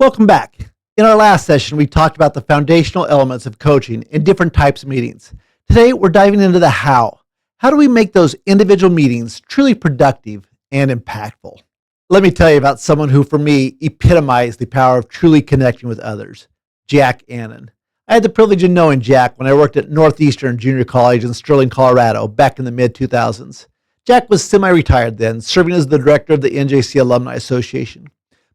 Welcome back. In our last session, we talked about the foundational elements of coaching in different types of meetings. Today, we're diving into the how. How do we make those individual meetings truly productive and impactful? Let me tell you about someone who, for me, epitomized the power of truly connecting with others, Jack Annan. I had the privilege of knowing Jack when I worked at Northeastern Junior College in Sterling, Colorado, back in the mid-2000s. Jack was semi-retired then, serving as the director of the NJC Alumni Association.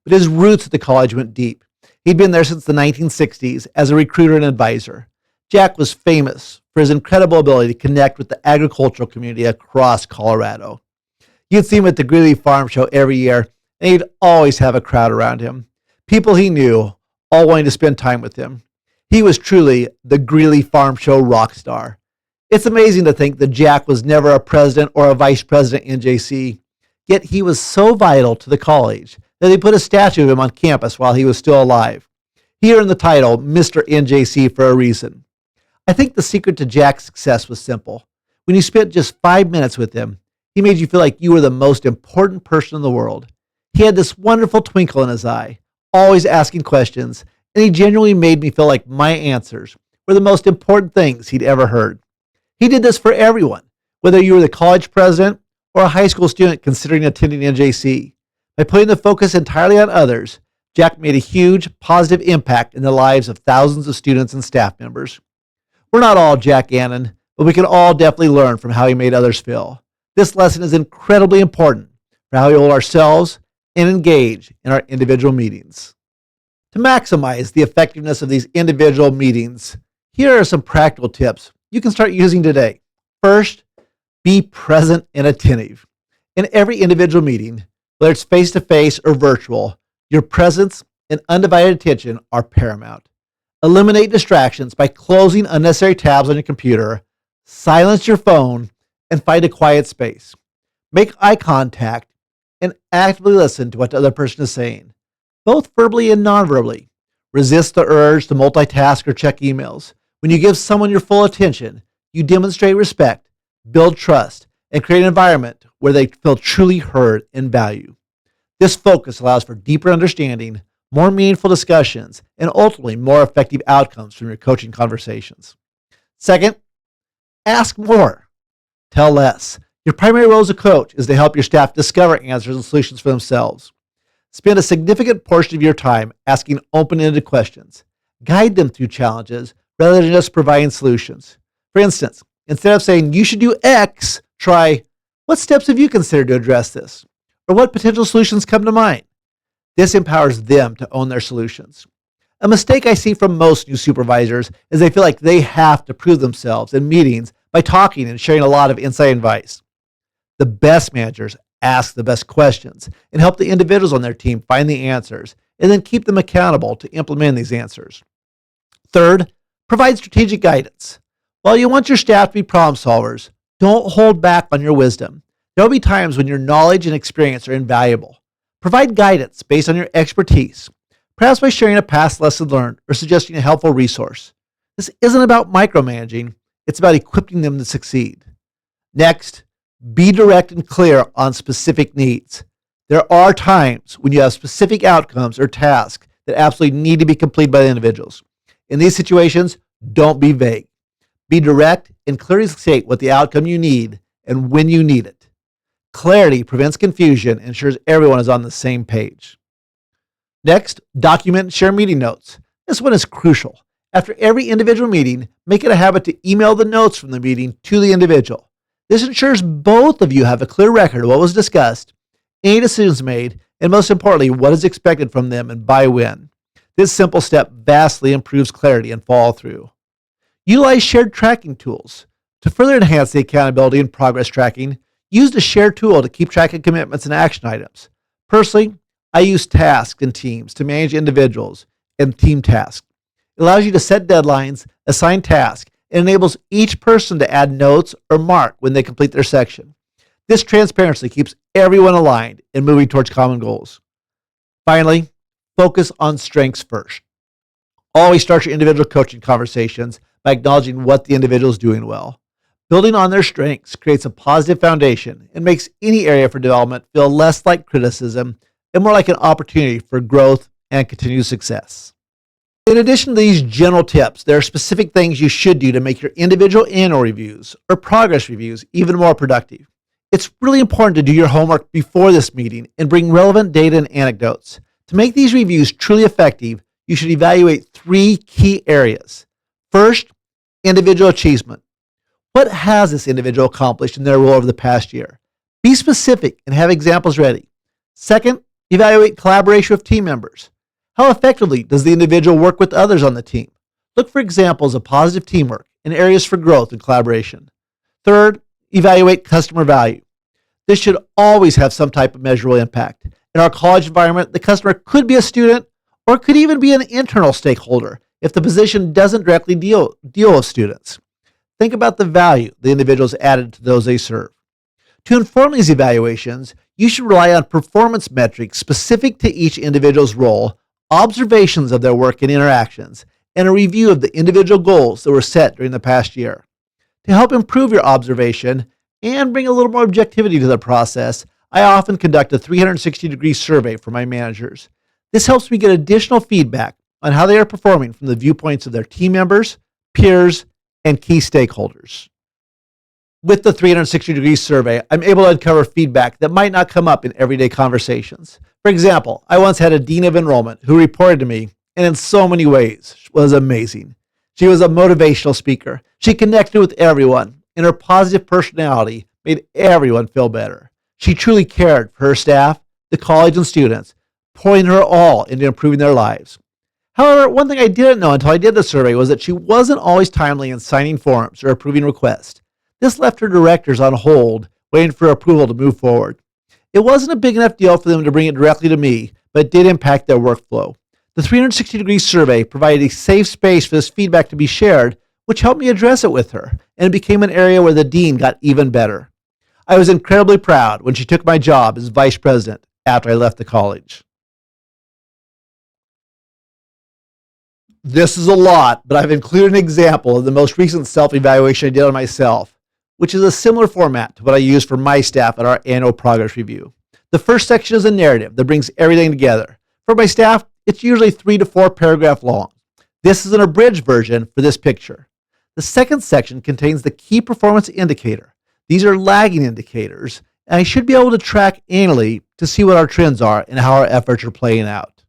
But his roots at the college went deep. He'd been there since the 1960s as a recruiter and advisor. Jack was famous for his incredible ability to connect with the agricultural community across Colorado. You'd see him at the Greeley Farm Show every year, and he'd always have a crowd around him. People he knew, all wanting to spend time with him. He was truly the Greeley Farm Show rock star. It's amazing to think that Jack was never a president or a vice president in NJC, yet he was so vital to the college that they put a statue of him on campus while he was still alive. He earned the title Mr. NJC for a reason. I think the secret to Jack's success was simple. When you spent just 5 minutes with him, he made you feel like you were the most important person in the world. He had this wonderful twinkle in his eye, always asking questions, and he genuinely made me feel like my answers were the most important things he'd ever heard. He did this for everyone, whether you were the college president or a high school student considering attending NJC. By putting the focus entirely on others, Jack made a huge positive impact in the lives of thousands of students and staff members. We're not all Jack Annan, but we can all definitely learn from how he made others feel. This lesson is incredibly important for how we hold ourselves and engage in our individual meetings. To maximize the effectiveness of these individual meetings, here are some practical tips you can start using today. First, be present and attentive. In every individual meeting, whether it's face-to-face or virtual, your presence and undivided attention are paramount. Eliminate distractions by closing unnecessary tabs on your computer, silence your phone, and find a quiet space. Make eye contact and actively listen to what the other person is saying, both verbally and non-verbally. Resist the urge to multitask or check emails. When you give someone your full attention, you demonstrate respect, build trust, and create an environment where they feel truly heard and valued. This focus allows for deeper understanding, more meaningful discussions, and ultimately more effective outcomes from your coaching conversations. Second, ask more. Tell less. Your primary role as a coach is to help your staff discover answers and solutions for themselves. Spend a significant portion of your time asking open-ended questions. Guide them through challenges rather than just providing solutions. For instance, instead of saying, you should do X, try, what steps have you considered to address this? Or what potential solutions come to mind? This empowers them to own their solutions. A mistake I see from most new supervisors is they feel like they have to prove themselves in meetings by talking and sharing a lot of inside advice. The best managers ask the best questions and help the individuals on their team find the answers and then keep them accountable to implement these answers. Third, provide strategic guidance. While you want your staff to be problem solvers, don't hold back on your wisdom. There will be times when your knowledge and experience are invaluable. Provide guidance based on your expertise, perhaps by sharing a past lesson learned or suggesting a helpful resource. This isn't about micromanaging, it's about equipping them to succeed. Next, be direct and clear on specific needs. There are times when you have specific outcomes or tasks that absolutely need to be completed by the individuals. In these situations, don't be vague. Be direct and clearly state what the outcome you need and when you need it. Clarity prevents confusion and ensures everyone is on the same page. Next, document and share meeting notes. This one is crucial. After every individual meeting, make it a habit to email the notes from the meeting to the individual. This ensures both of you have a clear record of what was discussed, any decisions made, and most importantly, what is expected from them and by when. This simple step vastly improves clarity and follow-through. Utilize shared tracking tools. To further enhance the accountability and progress tracking, use the share tool to keep track of commitments and action items. Personally, I use tasks and teams to manage individuals and team tasks. It allows you to set deadlines, assign tasks, and enables each person to add notes or mark when they complete their section. This transparency keeps everyone aligned and moving towards common goals. Finally, focus on strengths first. Always start your individual coaching conversations by acknowledging what the individual is doing well. Building on their strengths creates a positive foundation and makes any area for development feel less like criticism and more like an opportunity for growth and continued success. In addition to these general tips, there are specific things you should do to make your individual annual reviews or progress reviews even more productive. It's really important to do your homework before this meeting and bring relevant data and anecdotes. To make these reviews truly effective, you should evaluate 3 key areas. First, individual achievement. What has this individual accomplished in their role over the past year? Be specific and have examples ready. Second, evaluate collaboration with team members. How effectively does the individual work with others on the team? Look for examples of positive teamwork and areas for growth and collaboration. Third, evaluate customer value. This should always have some type of measurable impact. In our college environment, the customer could be a student or could even be an internal stakeholder if the position doesn't directly deal with students. Think about the value the individuals added to those they serve. To inform these evaluations, you should rely on performance metrics specific to each individual's role, observations of their work and interactions, and a review of the individual goals that were set during the past year. To help improve your observation and bring a little more objectivity to the process, I often conduct a 360-degree survey for my managers. This helps me get additional feedback on how they are performing from the viewpoints of their team members, peers, and key stakeholders. With the 360-degree survey, I'm able to uncover feedback that might not come up in everyday conversations. For example, I once had a dean of enrollment who reported to me, and in so many ways was amazing. She was a motivational speaker. She connected with everyone, and her positive personality made everyone feel better. She truly cared for her staff, the college, and students, pouring her all into improving their lives. However, one thing I didn't know until I did the survey was that she wasn't always timely in signing forms or approving requests. This left her directors on hold, waiting for approval to move forward. It wasn't a big enough deal for them to bring it directly to me, but it did impact their workflow. The 360-degree survey provided a safe space for this feedback to be shared, which helped me address it with her, and it became an area where the dean got even better. I was incredibly proud when she took my job as vice president after I left the college. This is a lot, but I've included an example of the most recent self-evaluation I did on myself, which is a similar format to what I use for my staff at our annual progress review. The first section is a narrative that brings everything together. For my staff, it's usually 3 to 4 paragraphs long. This is an abridged version for this picture. The second section contains the key performance indicator. These are lagging indicators, and I should be able to track annually to see what our trends are and how our efforts are playing out.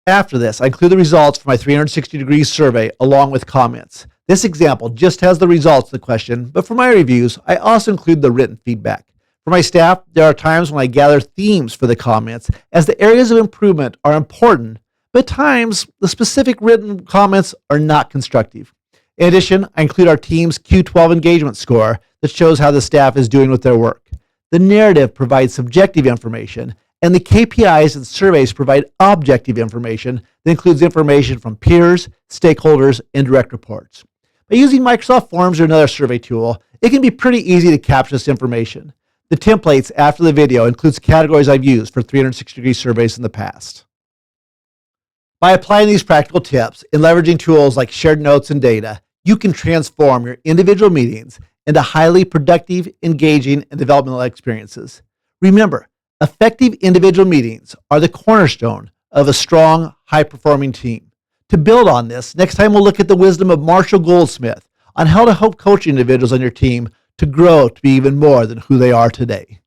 After this, I include the results from my 360-degree survey along with comments. This example just has the results of the question, but for my reviews, I also include the written feedback. For my staff, there are times when I gather themes for the comments, as the areas of improvement are important, but at times the specific written comments are not constructive. In addition, I include our team's Q12 engagement score that shows how the staff is doing with their work. The narrative provides subjective information, and the KPIs and surveys provide objective information that includes information from peers, stakeholders, and direct reports. By using Microsoft Forms or another survey tool, it can be pretty easy to capture this information. The templates after the video includes categories I've used for 360-degree surveys in the past. By applying these practical tips and leveraging tools like shared notes and data, you can transform your individual meetings into highly productive, engaging, and developmental experiences. Remember, effective individual meetings are the cornerstone of a strong, high-performing team. To build on this, next time we'll look at the wisdom of Marshall Goldsmith on how to help coach individuals on your team to grow to be even more than who they are today.